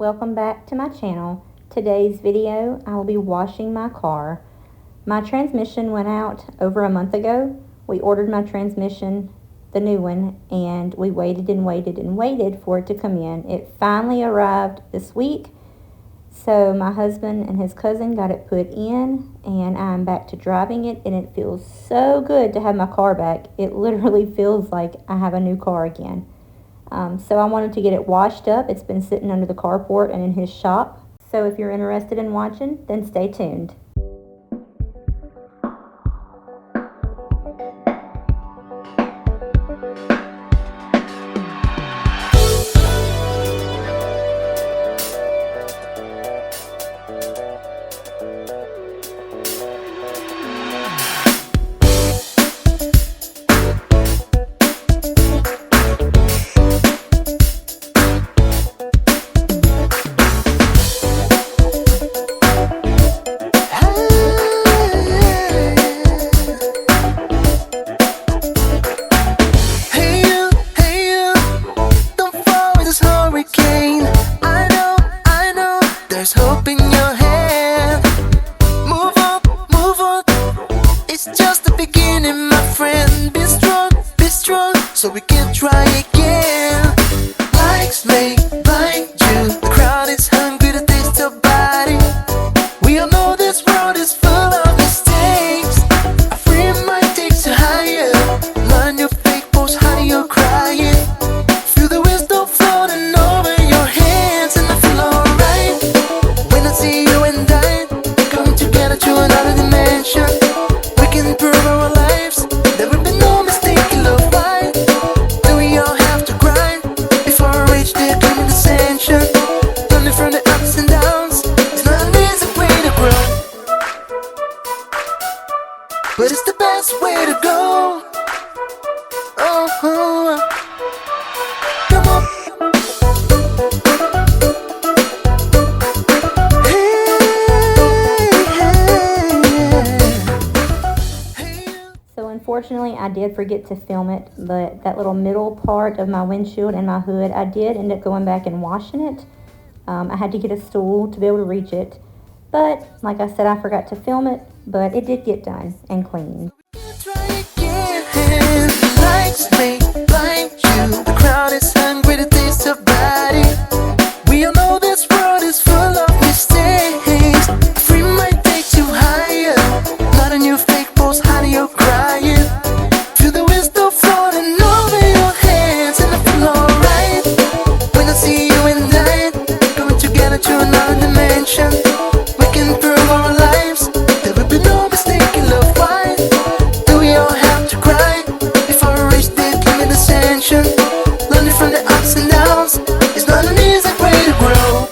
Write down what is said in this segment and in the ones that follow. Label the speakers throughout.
Speaker 1: welcome back to my channel. Today's video, I will be washing my car. My transmission went out over a month ago. We ordered my transmission, the new one, and we waited and waited and waited for it to come in. It finally arrived this week, so my husband and his cousin got it put in, and I'm back to driving it, and it feels so good to have my car back. It literally feels like I have a new car again. So I wanted to get it washed up. It's been sitting under the carport and in his shop. So if you're interested in watching, then stay tuned.
Speaker 2: There's hope in your hand. Move on. It's just the beginning, my friend. Be strong, so we can try again. Likes may blind you. The crowd is hungry to taste your body. We all know this world is full of mistakes. A free mind takes you higher. Learn your fake post, honey, you're crying. Feel the wisdom floating over your hands, and I feel alright. When I see you and I coming together to another dimension, we can improve our lives. There will be no mistake in love. Why do we all have to grind before we reach the dream ascension? Learning from the ups and downs is not an easy way to grow, but it's the best way to go. Oh, come on.
Speaker 1: So unfortunately, I did forget to film it, but that little middle part of my windshield and my hood, I did end up going back and washing it. I had to get a stool to be able to reach it, but like I said, I forgot to film it, but it did get done and cleaned.
Speaker 2: Lights may blind you. The crowd is hungry to taste your body. We all know this world is full of mistakes. A free mind takes you higher. Not a new fake post, honey, you're crying. Feel the wisdom floating over your hands, and I feel alright. When I see you and I going together to another dimension, we can improve our lives. There will be no mistake in love. Why do we all have to cry before we reach the limit ascension? Learning from the ups and downs is not an easy way to grow,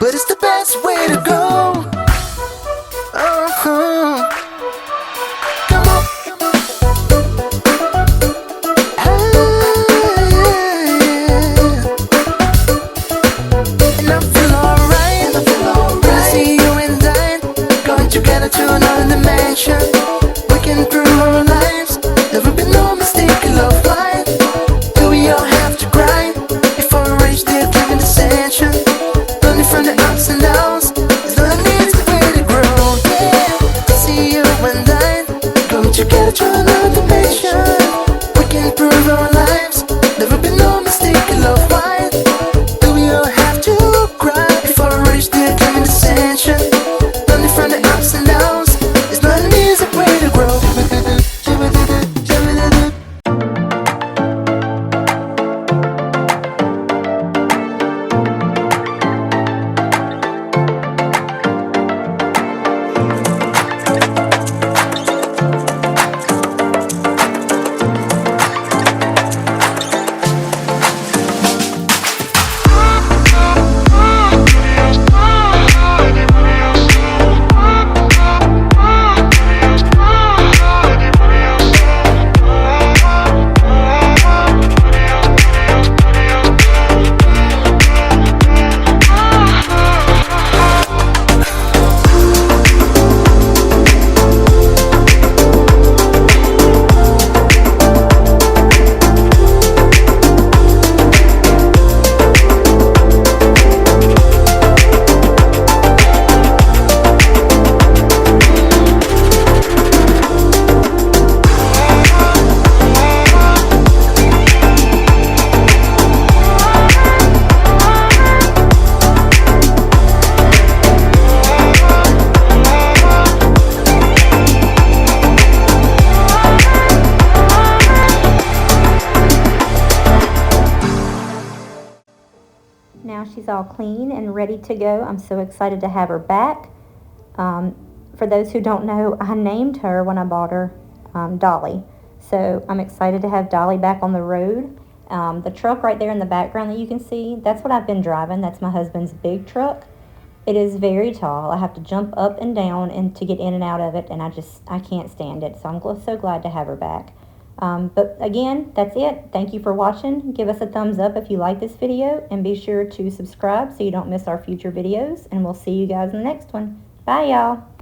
Speaker 2: but it's the best way to go. Oh, come on. And I feel alright. When I see you and I going together to another dimension, we can improve our lives. There will be no mistake in love. Why do we all have to cry before we reach the given ascension? Learning from the ups and downs is not an easy way to grow. Yeah, to see you and I going together to another dimension, we can improve our lives. There will be no mistake in love. Why do we all have to cry before we reach the given ascension? Learning from the ups and downs is not an easy way to grow.
Speaker 1: she's all clean and ready to go. I'm so excited to have her back. For those who don't know, I named her when I bought her Dolly. So I'm excited to have Dolly back on the road. The truck right there in the background that you can see, that's what I've been driving. That's my husband's big truck. It is very tall. I have to jump up and down and to get in and out of it, and I can't stand it. So I'm so glad to have her back. But again, that's it. Thank you for watching. Give us a thumbs up if you like this video, and be sure to subscribe so you don't miss our future videos, and we'll see you guys in the next one. Bye, y'all.